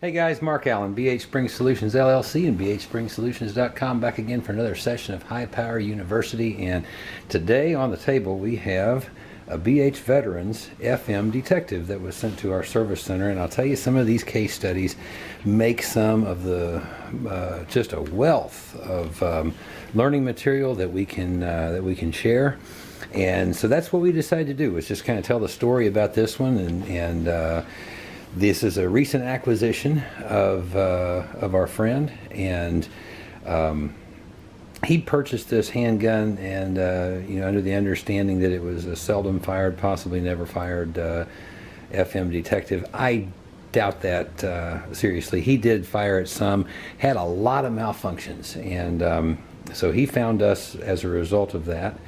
Hey guys, Mark Allen, BHSpringSolutions LLC and BHSpringSolutions.com, back again for another session of High Power University. And today on the table we have a BH Veterans FM detective that was sent to our service center. And I'll tell you, some of these case studies make some of the just a wealth of learning material that we can share. And so that's what we decided to do, was just kind of tell the story about this one. And this is a recent acquisition of our friend, and he purchased this handgun, and under the understanding that it was a seldom fired, possibly never fired FM detective. I doubt that seriously. He did fire it some, had a lot of malfunctions, and so he found us as a result of that.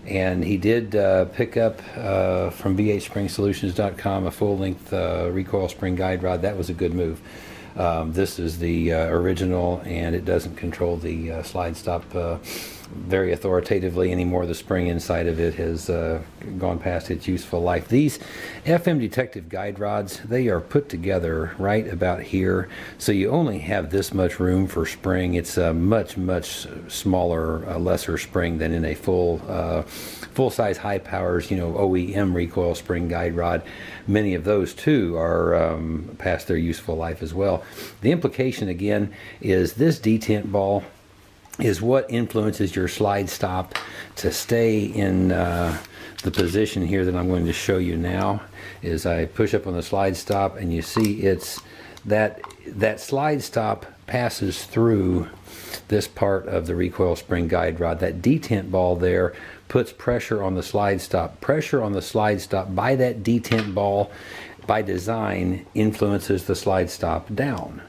And he did pick up from BHSpringSolutions.com a full-length recoil spring guide rod. That was a good move. This is the original, and it doesn't control the slide stop very authoritatively anymore. The spring inside of it has gone past its useful life. These FM detective guide rods, they are put together right about here, so you only have this much room for spring. It's a much smaller, lesser spring than in a full-size high powers, OEM recoil spring guide rod. Many of those too are past their useful life as well. The implication again is this detent ball is what influences your slide stop to stay in the position here that I'm going to show you now. Is I push up on the slide stop, and you see it's that slide stop passes through this part of the recoil spring guide rod. That detent ball there puts pressure on the slide stop. Pressure on the slide stop by that detent ball, by design, influences the slide stop down.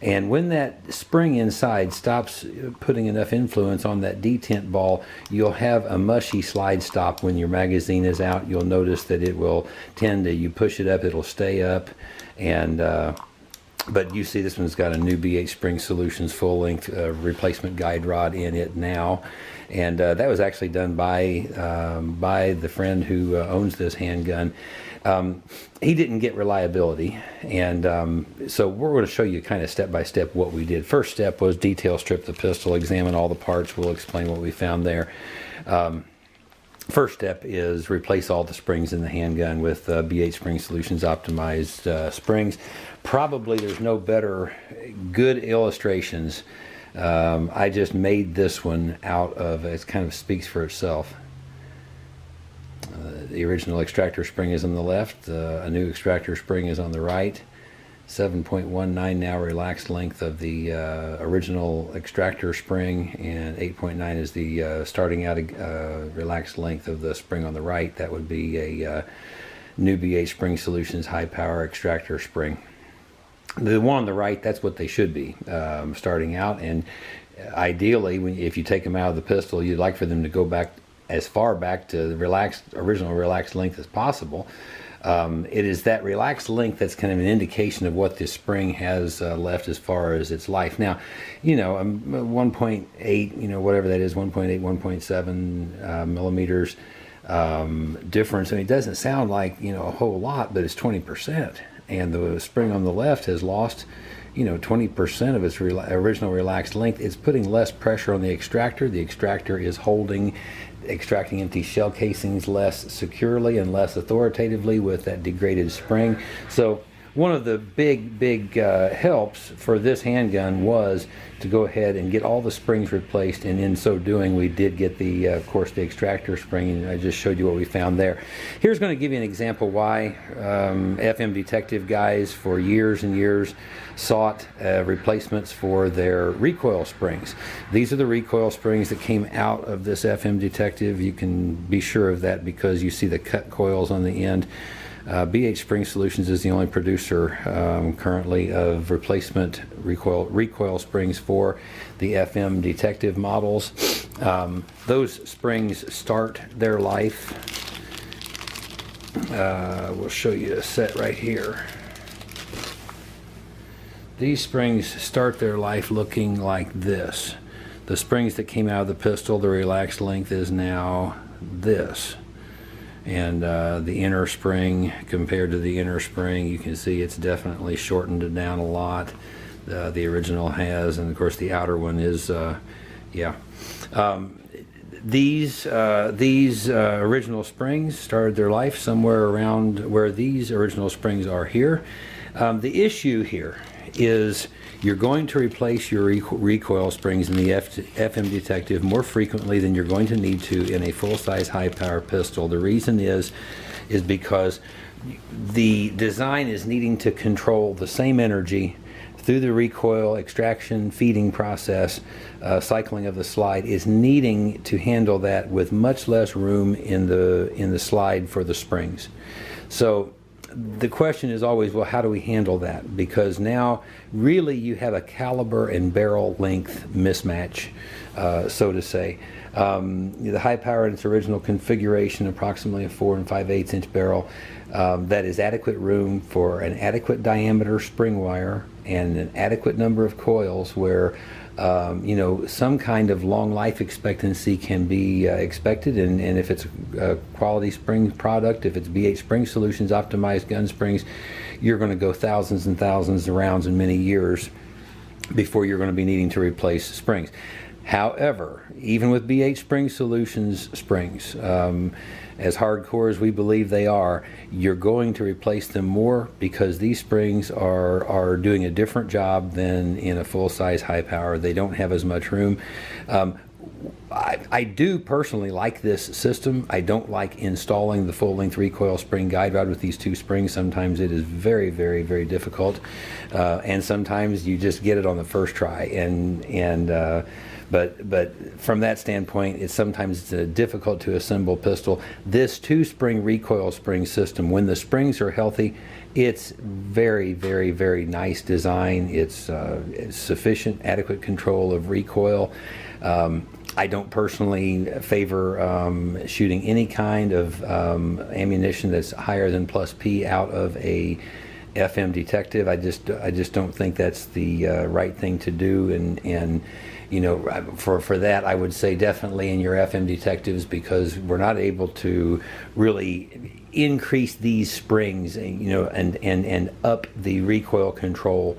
And when that spring inside stops putting enough influence on that detent ball, you'll have a mushy slide stop. When your magazine is out, you'll notice that it will tend to, you push it up, it'll stay up. And but you see this one's got a new BH Spring Solutions full-length replacement guide rod in it now. And that was actually done by the friend who owns this handgun. He didn't get reliability, and so we're going to show you kind of step by step what we did. First step was detail strip the pistol, examine all the parts. We'll explain what we found there. First step is replace all the springs in the handgun with BH Spring Solutions optimized springs. Probably there's no better good illustrations. I just made this one out of, it kind of speaks for itself. The original extractor spring is on the left, a new extractor spring is on the right. 7.19 now relaxed length of the original extractor spring, and 8.9 is the starting out relaxed length of the spring on the right. That would be a new BH Spring Solutions high power extractor spring. The one on the right, that's what they should be starting out, and ideally if you take them out of the pistol, you'd like for them to go back as far back to the original relaxed length as possible. It is that relaxed length that's kind of an indication of what this spring has left as far as its life. Now, 1.8, whatever that is, 1.8, 1.7 millimeters difference. I mean, it doesn't sound like, a whole lot, but it's 20%. And the spring on the left has lost 20% of its original relaxed length. It's putting less pressure on the extractor. The extractor is extracting empty shell casings less securely and less authoritatively with that degraded spring. So one of the big helps for this handgun was to go ahead and get all the springs replaced, and in so doing we did get the of course the extractor spring, and I just showed you what we found there. Here's going to give you an example why FM detective guys for years and years sought replacements for their recoil springs. These are the recoil springs that came out of this FM detective. You can be sure of that because you see the cut coils on the end. BH Spring Solutions is the only producer currently of replacement recoil springs for the FM detective models. Those springs start their life. We'll show you a set right here. These springs start their life looking like this. The springs that came out of the pistol, the relaxed length is now this. And the inner spring compared to the inner spring, you can see it's definitely shortened it down a lot. The original has, and of course the outer one is, yeah. These original springs started their life somewhere around where these original springs are here. The issue here is you're going to replace your recoil springs in the FM Detective more frequently than you're going to need to in a full-size high-power pistol. The reason is because the design is needing to control the same energy through the recoil extraction feeding process. Cycling of the slide is needing to handle that with much less room in the slide for the springs. So the question is always, well, how do we handle that? Because now really you have a caliber and barrel length mismatch, so to say. The high power in its original configuration, approximately a 4 5/8 inch barrel, that is adequate room for an adequate diameter spring wire and an adequate number of coils where some kind of long life expectancy can be expected, and if it's a quality spring product, if it's BHSpringSolutions optimized gun springs, you're going to go thousands and thousands of rounds in many years before you're going to be needing to replace springs. However, even with BHSpringSolutions springs, as hardcore as we believe they are, you're going to replace them more because these springs are doing a different job than in a full-size high power. They don't have as much room. I do personally like this system. I don't like installing the full-length recoil spring guide rod with these two springs. Sometimes it is very, very, very difficult, and sometimes you just get it on the first try. But from that standpoint, it's sometimes difficult to assemble pistol. This two-spring recoil spring system, when the springs are healthy, it's very, very, very nice design. It's sufficient, adequate control of recoil. I don't personally favor shooting any kind of ammunition that's higher than +P out of a FM Detective. I just don't think that's the right thing to do, and for that I would say definitely in your FM Detectives, because we're not able to really increase these springs, and up the recoil control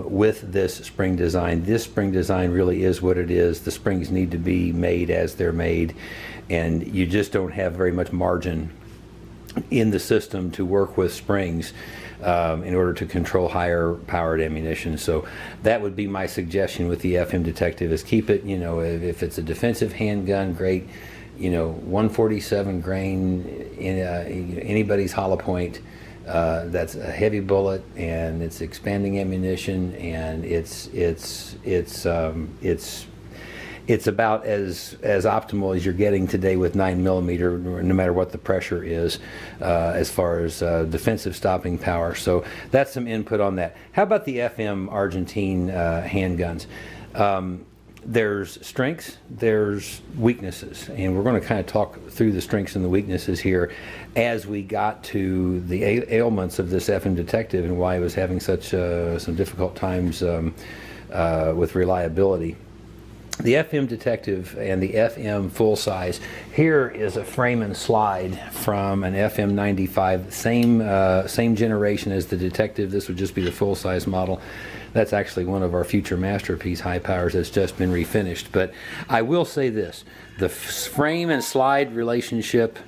with this spring design. This spring design really is what it is. The springs need to be made as they're made, and you just don't have very much margin in the system to work with springs in order to control higher powered ammunition. So that would be my suggestion with the FM Detective, is keep it, if it's a defensive handgun, great, 147 grain in anybody's hollow point. That's a heavy bullet, and it's expanding ammunition, and it's about as optimal as you're getting today with 9mm, no matter what the pressure is, as far as defensive stopping power. So that's some input on that. How about the FM Argentine handguns? There's strengths, there's weaknesses, and we're going to kind of talk through the strengths and the weaknesses here as we got to the ailments of this FM Detective and why it was having such some difficult times with reliability. The FM Detective and the FM full size, here is a frame and slide from an FM 95, same generation as the Detective. This would just be the full size model. That's actually one of our future masterpiece high powers that's just been refinished. But I will say this, the frame and slide relationship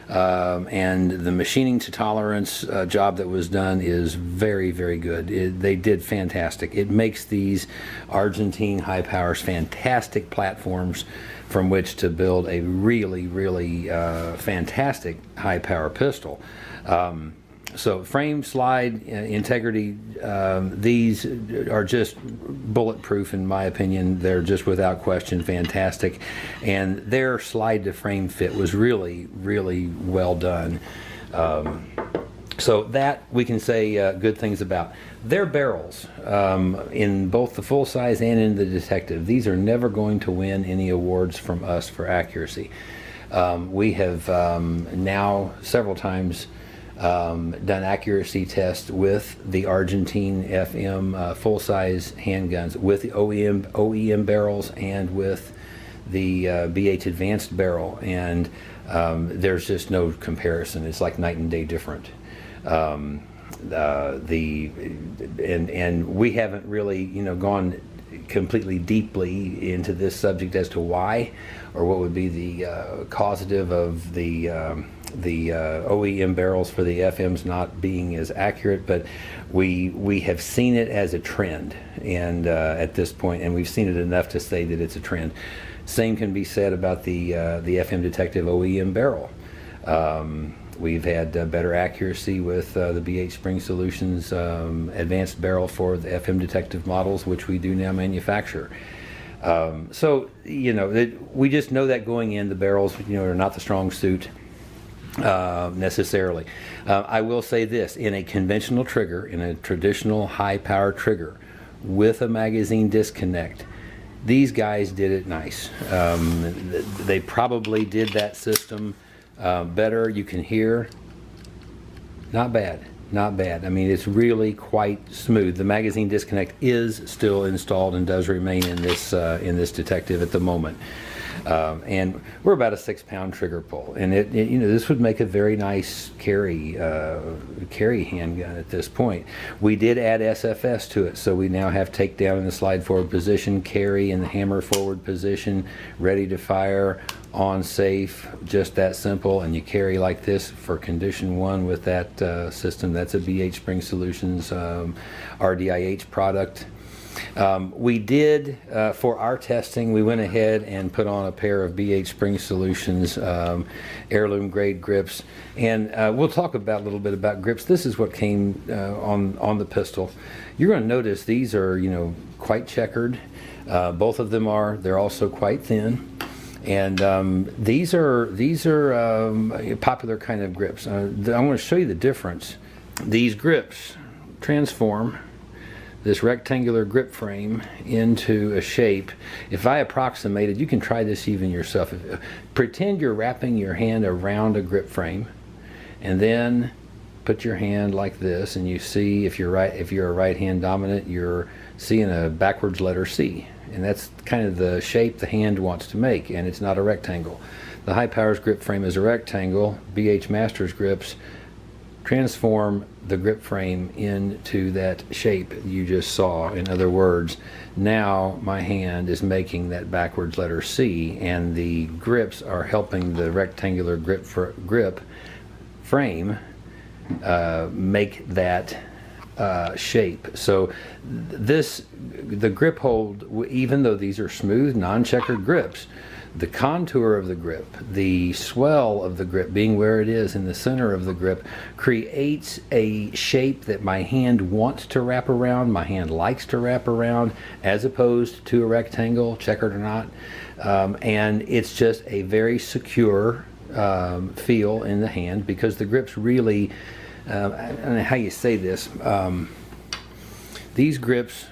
and the machining to tolerance job that was done is very, very good. They did fantastic. It makes these Argentine high powers fantastic platforms from which to build a really, really fantastic high power pistol. So frame, slide, integrity, these are just bulletproof in my opinion. They're just without question fantastic. And their slide to frame fit was really, really well done. So that we can say good things about. Their barrels, in both the full size and in the Detective, these are never going to win any awards from us for accuracy. We have now several times done accuracy tests with the Argentine FM full-size handguns, with the OEM barrels and with the BH Advanced barrel, and there's just no comparison. It's like night and day different. And we haven't really, gone completely deeply into this subject as to why, or what would be the causative of the OEM barrels for the FMs not being as accurate, but we have seen it as a trend, and at this point, and we've seen it enough to say that it's a trend. Same can be said about the FM Detective OEM barrel. We've had better accuracy with the BHSpringSolutions advanced barrel for the FM Detective models, which we do now manufacture. So, we just know that going in, the barrels, are not the strong suit necessarily. I will say this, in a conventional trigger, in a traditional high-power trigger, with a magazine disconnect, these guys did it nice. They probably did that system better. You can hear, not bad, not bad. I mean, it's really quite smooth. The magazine disconnect is still installed and does remain in this detective at the moment. And we're about a 6-pound trigger pull, and this would make a very nice carry handgun at this point. We did add SFS to it, so we now have takedown in the slide forward position, carry in the hammer forward position, ready to fire, on safe, just that simple. And you carry like this for condition 1 with that system. That's a BHSpringSolutions RDIH product. We did, for our testing, we went ahead and put on a pair of BHSpringSolutions Heirloom grade grips, and we'll talk a little bit about grips. This is what came on the pistol. You're going to notice these are, quite checkered. Both of them are. They're also quite thin. And these are popular kind of grips. I want to show you the difference. These grips transform this rectangular grip frame into a shape. If I approximated, you can try this even yourself. Pretend you're wrapping your hand around a grip frame, and then put your hand like this, and you see, if you're a right hand dominant, you're seeing a backwards letter C. And that's kind of the shape the hand wants to make, and it's not a rectangle. The high powers grip frame is a rectangle. BH Masters grips transform the grip frame into that shape you just saw. In other words, now my hand is making that backwards letter C, and the grips are helping the rectangular grip frame make that shape. So the grip hold, even though these are smooth, non-checkered grips, the contour of the grip, the swell of the grip being where it is in the center of the grip, creates a shape that my hand wants to wrap around, my hand likes to wrap around, as opposed to a rectangle, checkered or not. And it's just a very secure feel in the hand, because the grips really, I don't know how you say this, these grips,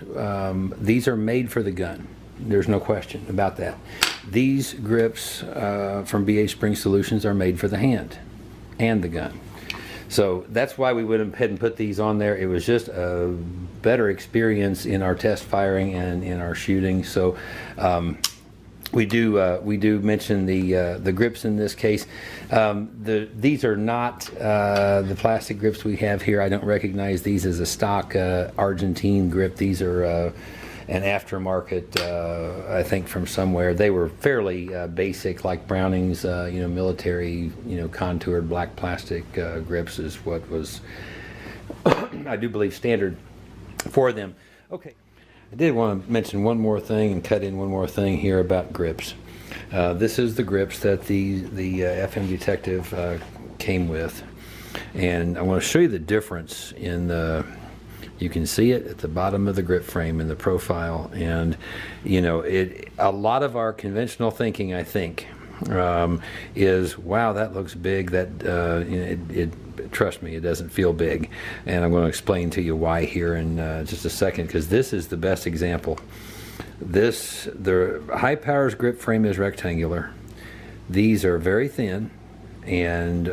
these are made for the gun. There's no question about that. These grips from BHSpringSolutions are made for the hand and the gun. So that's why we went ahead and put these on there. It was just a better experience in our test firing and in our shooting. So we do mention the grips in this case. These are not the plastic grips we have here. I don't recognize these as a stock Argentine grip. These are an aftermarket, I think, from somewhere. They were fairly basic, like Browning's, military, contoured black plastic grips is what was, I do believe, standard for them. Okay. I did want to mention one more thing and cut in one more thing here about grips. This is the grips that the FM Detective came with, and I want to show you the difference in the. You can see it at the bottom of the grip frame in the profile, and a lot of our conventional thinking, I think, is, wow, that looks big. That trust me, it doesn't feel big, and I'm going to explain to you why here in just a second, because this is the best example. The high powers grip frame is rectangular. These are very thin, and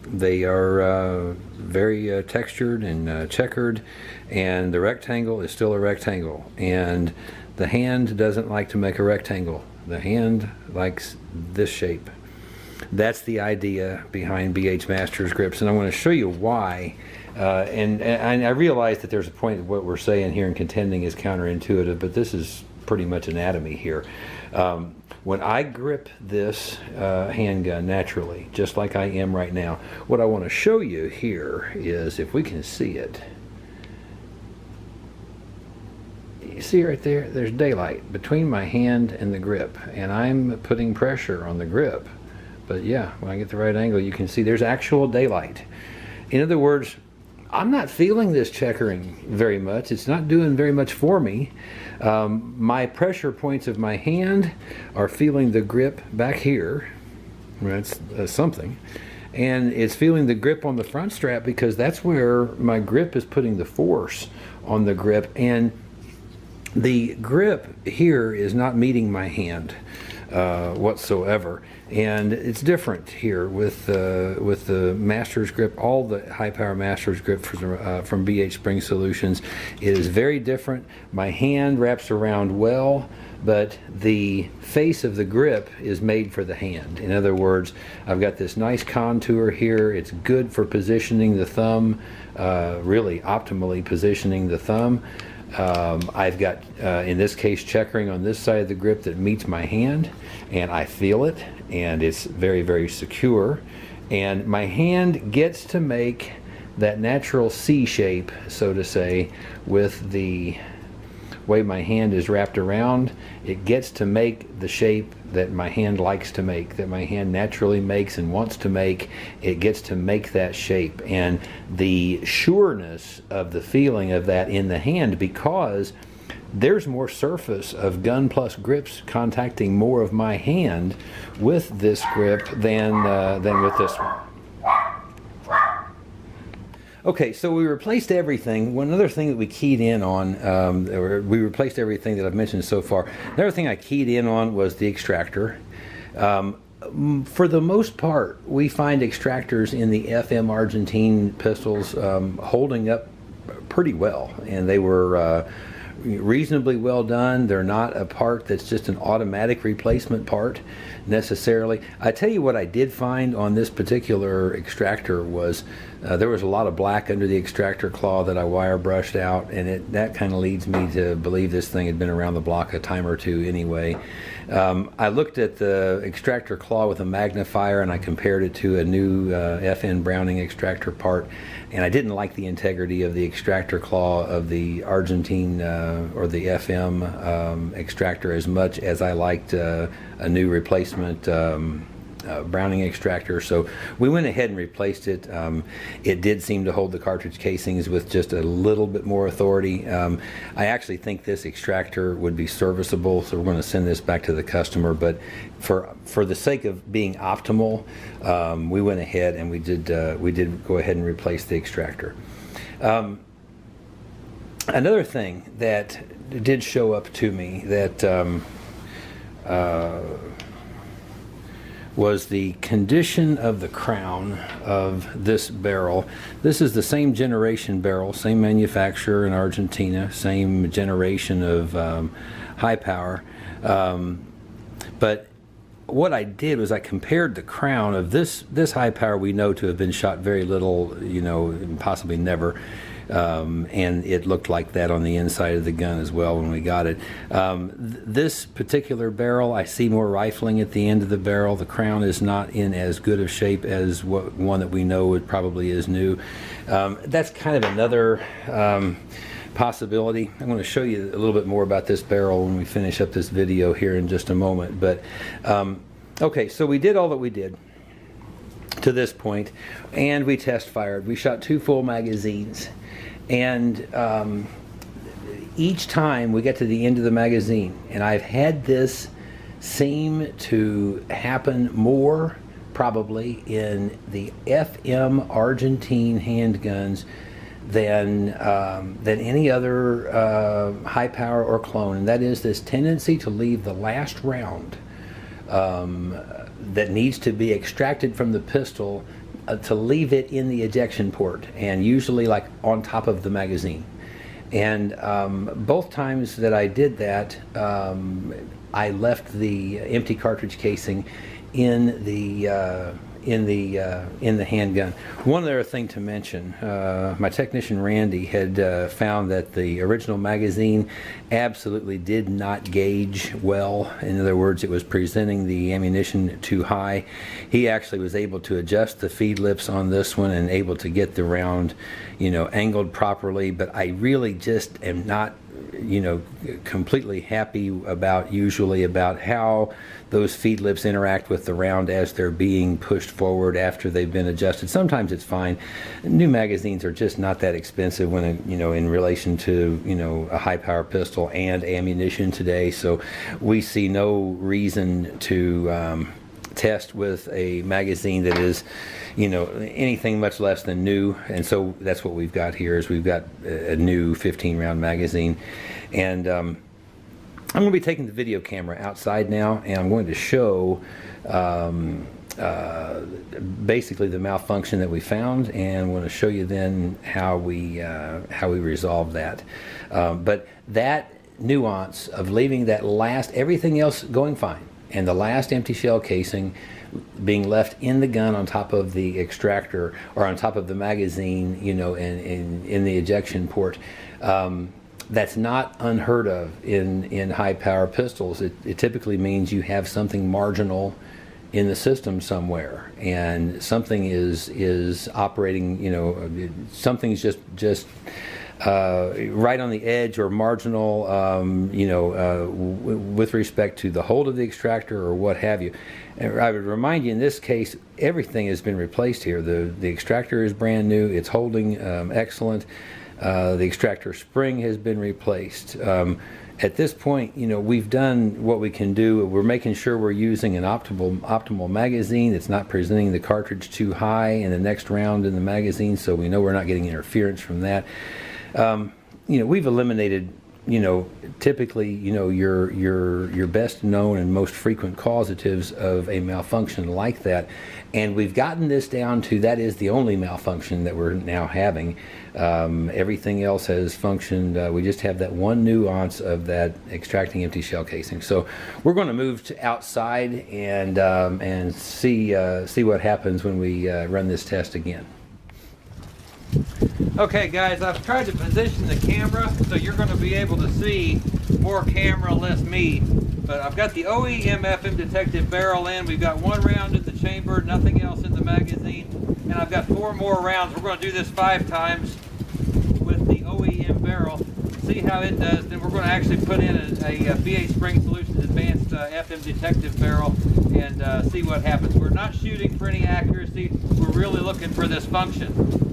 they are very textured and checkered, and the rectangle is still a rectangle, and the hand doesn't like to make a rectangle. The hand likes this shape. That's the idea behind BH Masters grips, and I want to show you why. And I realize that there's a point that what we're saying here and contending is counterintuitive, but this is pretty much anatomy here. When I grip this handgun naturally, just like I am right now, what I want to show you here is, if we can see it, you see right there, there's daylight between my hand and the grip, and I'm putting pressure on the grip. But yeah, when I get the right angle, you can see there's actual daylight. In other words, I'm not feeling this checkering very much. It's not doing very much for me. My pressure points of my hand are feeling the grip back here. That's something. And it's feeling the grip on the front strap, because that's where my grip is putting the force on the grip. And the grip here is not meeting my hand whatsoever, and it's different here with the Masters grip. All the high power Masters grip from BHSpringSolutions, it is very different. My hand wraps around well, but the face of the grip is made for the hand. In other words, I've got this nice contour here. It's good for positioning the thumb, really optimally positioning the thumb. I've got, in this case, checkering on this side of the grip that meets my hand, and I feel it, and it's very, very secure. And my hand gets to make that natural C shape, so to say, with the way my hand is wrapped around. It gets to make the shape that my hand likes to make, that my hand naturally makes and wants to make. It gets to make that shape, and the sureness of the feeling of that in the hand, because there's more surface of gun plus grips contacting more of my hand with this grip than with this one. Okay, so we replaced everything. One other thing that we keyed in on, we replaced everything that I've mentioned so far. Another thing I keyed in on was the extractor. For the most part, we find extractors in the FM Argentine pistols holding up pretty well, and they were reasonably well done. They're not a part that's just an automatic replacement part necessarily. I tell you what I did find on this particular extractor was there was a lot of black under the extractor claw that I wire brushed out, and that kind of leads me to believe this thing had been around the block a time or two anyway. I looked at the extractor claw with a magnifier, and I compared it to a new FN Browning extractor part, and I didn't like the integrity of the extractor claw of the Argentine or the FM extractor as much as I liked a new replacement Browning extractor. So we went ahead and replaced it. It did seem to hold the cartridge casings with just a little bit more authority. I actually think this extractor would be serviceable, so we're going to send this back to the customer, but for the sake of being optimal, we went ahead and we did go ahead and replace the extractor. Another thing that did show up to me that was the condition of the crown of this barrel. This is the same generation barrel, same manufacturer in Argentina, same generation of high power. But what I did was I compared the crown of this high power we know to have been shot very little, possibly never. And it looked like that on the inside of the gun as well when we got it. This particular barrel, I see more rifling at the end of the barrel. The crown is not in as good of shape as one that we know it probably is new. That's kind of another possibility. I'm going to show you a little bit more about this barrel when we finish up this video here in just a moment. But okay, so we did all that we did to this point, and we test fired. We shot 2 full magazines, and each time we get to the end of the magazine, and I've had this seem to happen more probably in the FM Argentine handguns than any other high power or clone, and that is this tendency to leave the last round that needs to be extracted from the pistol to leave it in the ejection port, and usually like on top of the magazine. And both times that I did that, I left the empty cartridge casing in the handgun. One other thing to mention, my technician Randy had found that the original magazine absolutely did not gauge well. In other words, it was presenting the ammunition too high. He actually was able to adjust the feed lips on this one and able to get the round, angled properly, but I really just am not completely happy usually about how those feed lips interact with the round as they're being pushed forward after they've been adjusted. Sometimes it's fine. New magazines are just not that expensive when in relation to a high power pistol and ammunition today, so we see no reason to test with a magazine that is anything much less than new. And so that's what we've got here, is we've got a new 15 round magazine. And I'm going to be taking the video camera outside now, and I'm going to show basically the malfunction that we found, and I'm going to show you then how we resolved that. But that nuance of leaving that last, everything else going fine, and the last empty shell casing being left in the gun on top of the extractor, or on top of the magazine, in the ejection port, that's not unheard of in high power pistols. It typically means you have something marginal in the system somewhere, and something is operating, something's just right on the edge or marginal, with respect to the hold of the extractor or what have you. And I would remind you, in this case, everything has been replaced here. The extractor is brand new. It's holding excellent. The extractor spring has been replaced. At this point, we've done what we can do. We're making sure we're using an optimal magazine that's not presenting the cartridge too high in the next round in the magazine, so we know we're not getting interference from that. We've eliminated, typically, your best known and most frequent causatives of a malfunction like that, and we've gotten this down to that is the only malfunction that we're now having. Everything else has functioned. We just have that one nuance of that extracting empty shell casing. So we're going to move to outside and see what happens when we run this test again. Okay guys, I've tried to position the camera so you're going to be able to see more camera, less me. But I've got the OEM FM detective barrel in. We've got one round in the chamber, nothing else in the magazine. And I've got 4 more rounds. We're going to do this 5 times with the OEM barrel. See how it does. Then we're going to actually put in a BHSpringSolutions Advanced FM detective barrel and see what happens. We're not shooting for any accuracy. We're really looking for this function.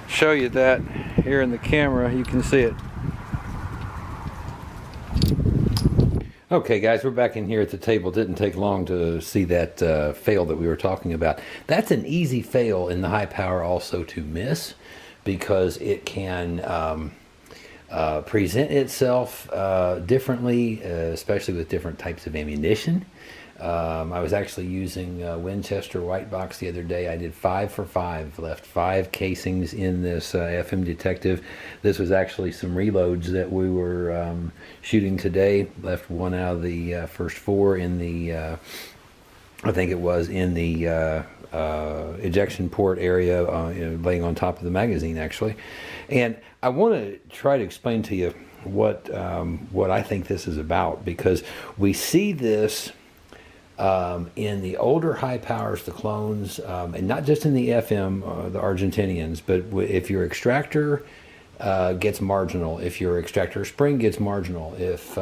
Show you that here in the camera, you can see it. Okay guys, we're back in here at the table. It didn't take long to see that fail that we were talking about. That's an easy fail in the high power also to miss, because it can present itself differently, especially with different types of ammunition. I was actually using Winchester white box the other day. I did 5 for 5, left 5 casings in this FM detective. This was actually some reloads that we were shooting today. Left 1 out of the first 4 in the, I think it was in the ejection port area, laying on top of the magazine actually. And I want to try to explain to you what I think this is about, because we see this in the older high powers, the clones, and not just in the FM, the Argentinians, but if your extractor gets marginal, if your extractor spring gets marginal, if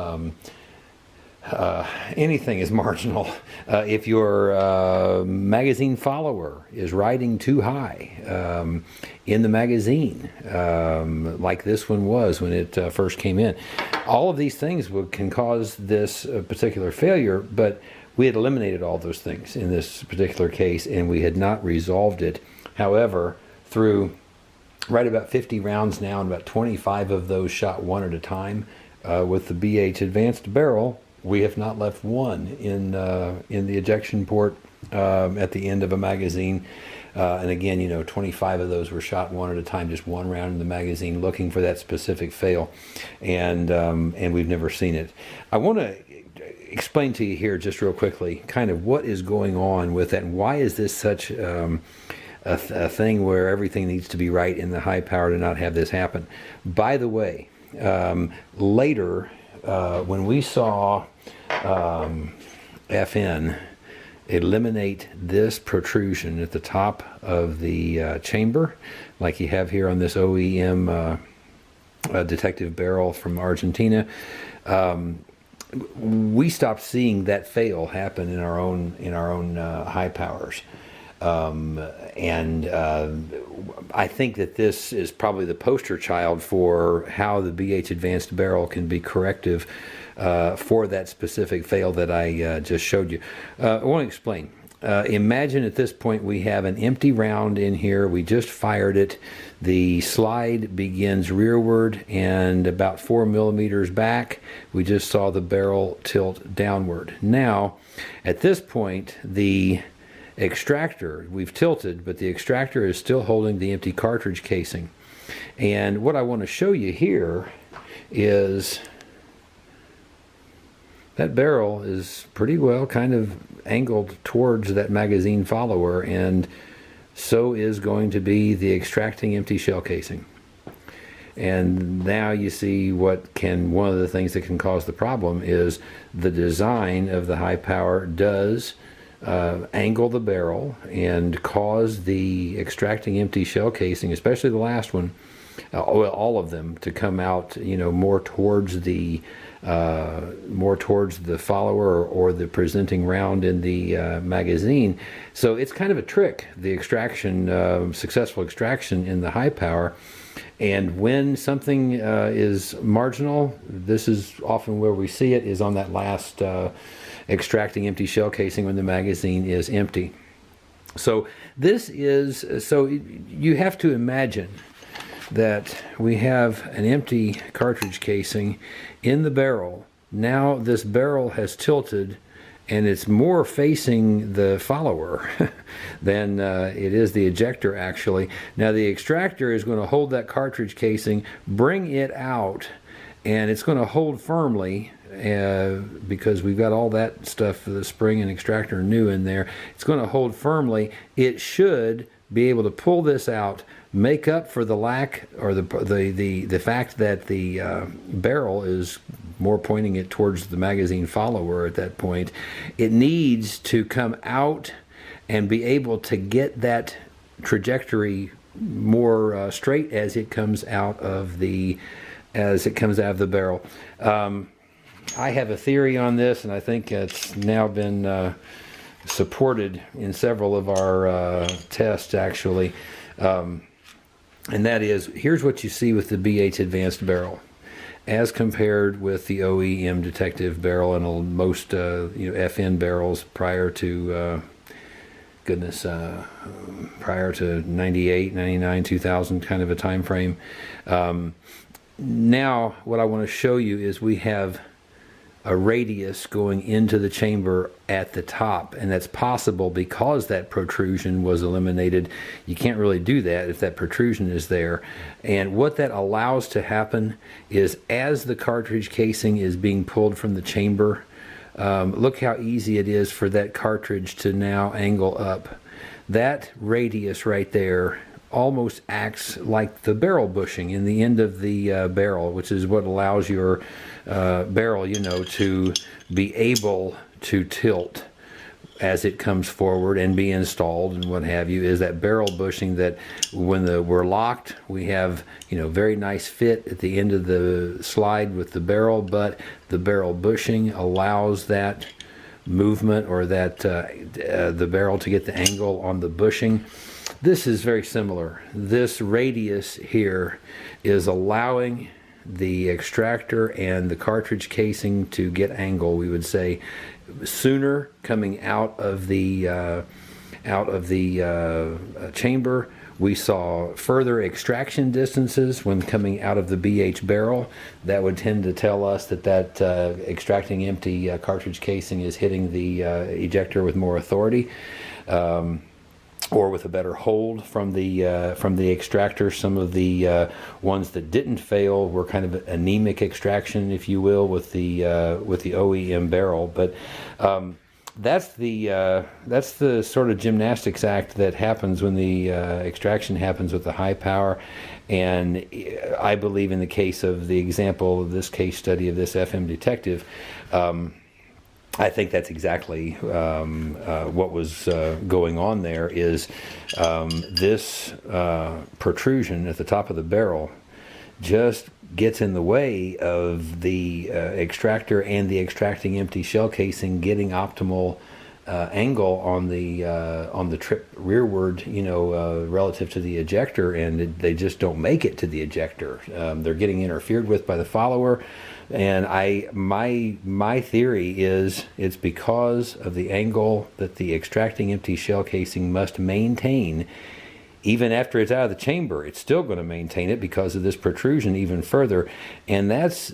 anything is marginal. If your magazine follower is riding too high in the magazine, like this one was when it first came in, all of these things can cause this particular failure, but we had eliminated all those things in this particular case, and we had not resolved it. However, through right about 50 rounds now, and about 25 of those shot one at a time, with the BH Advanced barrel, we have not left one in the ejection port at the end of a magazine. And again, 25 of those were shot one at a time, just one round in the magazine, looking for that specific fail, and we've never seen it. I want to explain to you here just real quickly kind of what is going on with that, and why is this such a thing where everything needs to be right in the high power to not have this happen. By the way, later when we saw FN eliminate this protrusion at the top of the chamber, like you have here on this OEM detective barrel from Argentina, we stopped seeing that fail happen in our own high powers. I think that this is probably the poster child for how the BH Advanced barrel can be corrective for that specific fail that I just showed you. I want to explain. Imagine at this point we have an empty round in here. We just fired it. The slide begins rearward and about 4 millimeters back. We just saw the barrel tilt downward. Now, at this point, the extractor, we've tilted, but the extractor is still holding the empty cartridge casing. And what I want to show you here is that barrel is pretty well kind of angled towards that magazine follower, and so is going to be the extracting empty shell casing. And now you see one of the things that can cause the problem is the design of the high power does angle the barrel and cause the extracting empty shell casing, especially the last one, all of them, to come out, more towards the follower or the presenting round in the magazine. So it's kind of a trick, the extraction, successful extraction in the high power. And when something is marginal, this is often where we see it, is on that last extracting empty shell casing when the magazine is empty. So you have to imagine that we have an empty cartridge casing in the barrel. Now this barrel has tilted and it's more facing the follower than it is the ejector actually. Now the extractor is going to hold that cartridge casing, bring it out, and it's going to hold firmly because we've got all that stuff, the spring and extractor new in there. It's going to hold firmly. It should be able to pull this out, make up for the lack or the fact that the barrel is more pointing it towards the magazine follower at that point. It needs to come out and be able to get that trajectory more straight as it comes out of the barrel. I have a theory on this, and I think it's now been supported in several of our tests actually, and that is, here's what you see with the BH Advanced barrel as compared with the OEM detective barrel and most FN barrels prior to prior to 98, 99, 2000 kind of a time frame. Now what I want to show you is we have a radius going into the chamber at the top, and that's possible because that protrusion was eliminated. You can't really do that if that protrusion is there. And what that allows to happen is, as the cartridge casing is being pulled from the chamber, look how easy it is for that cartridge to now angle up. That radius right there almost acts like the barrel bushing in the end of the barrel, which is what allows your barrel, to be able to tilt as it comes forward and be installed and what have you, is that barrel bushing that when we're locked, we have, very nice fit at the end of the slide with the barrel, but the barrel bushing allows that movement, or that the barrel to get the angle on the bushing. This is very similar. This radius here is allowing the extractor and the cartridge casing to get angle, we would say, sooner coming out of the chamber. We saw further extraction distances when coming out of the BH barrel. That would tend to tell us that extracting empty cartridge casing is hitting the ejector with more authority. Or with a better hold from the extractor. Some of the ones that didn't fail were kind of anemic extraction, if you will, with the OEM barrel. But that's the sort of gymnastics act that happens when the extraction happens with the high power. And I believe in the case of the example of this case study of this FM detective, I think that's exactly what was going on there. Is this protrusion at the top of the barrel just gets in the way of the extractor and the extracting empty shell casing getting optimal angle on the trip rearward, relative to the ejector, and they just don't make it to the ejector. They're getting interfered with by the follower. And my theory is it's because of the angle that the extracting empty shell casing must maintain. Even after it's out of the chamber, it's still going to maintain it because of this protrusion even further. And that's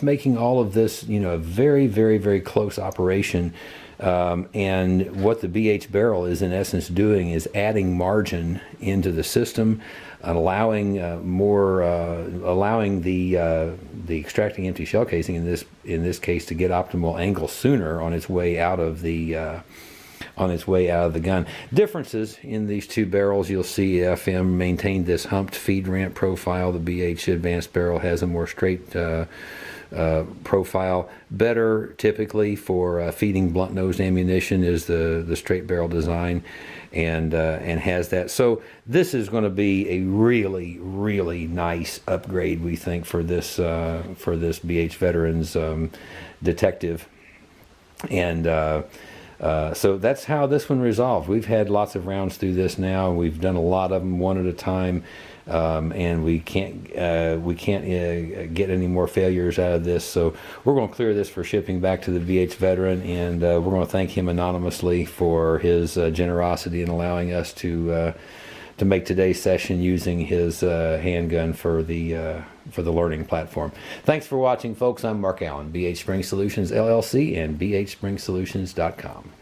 making all of this, a very, very, very close operation. And what the BH barrel is in essence doing is adding margin into the system, allowing allowing the extracting empty shell casing in this case to get optimal angle sooner on its way out of the gun. Differences in these two barrels: you'll see FM maintained this humped feed ramp profile. The BH advanced barrel has a more straight profile. Better typically for feeding blunt nosed ammunition is the straight barrel design, and has that. So this is going to be a really, really nice upgrade, we think, for this BH Veterans detective. And so that's how this one resolved. We've had lots of rounds through this now. We've done a lot of them one at a time, and we can't get any more failures out of this. So we're going to clear this for shipping back to the BH veteran, and we're going to thank him anonymously for his generosity in allowing us to make today's session using his handgun for the learning platform. Thanks for watching, folks. I'm Mark Allen, BH Spring Solutions LLC and BHSpringSolutions.com.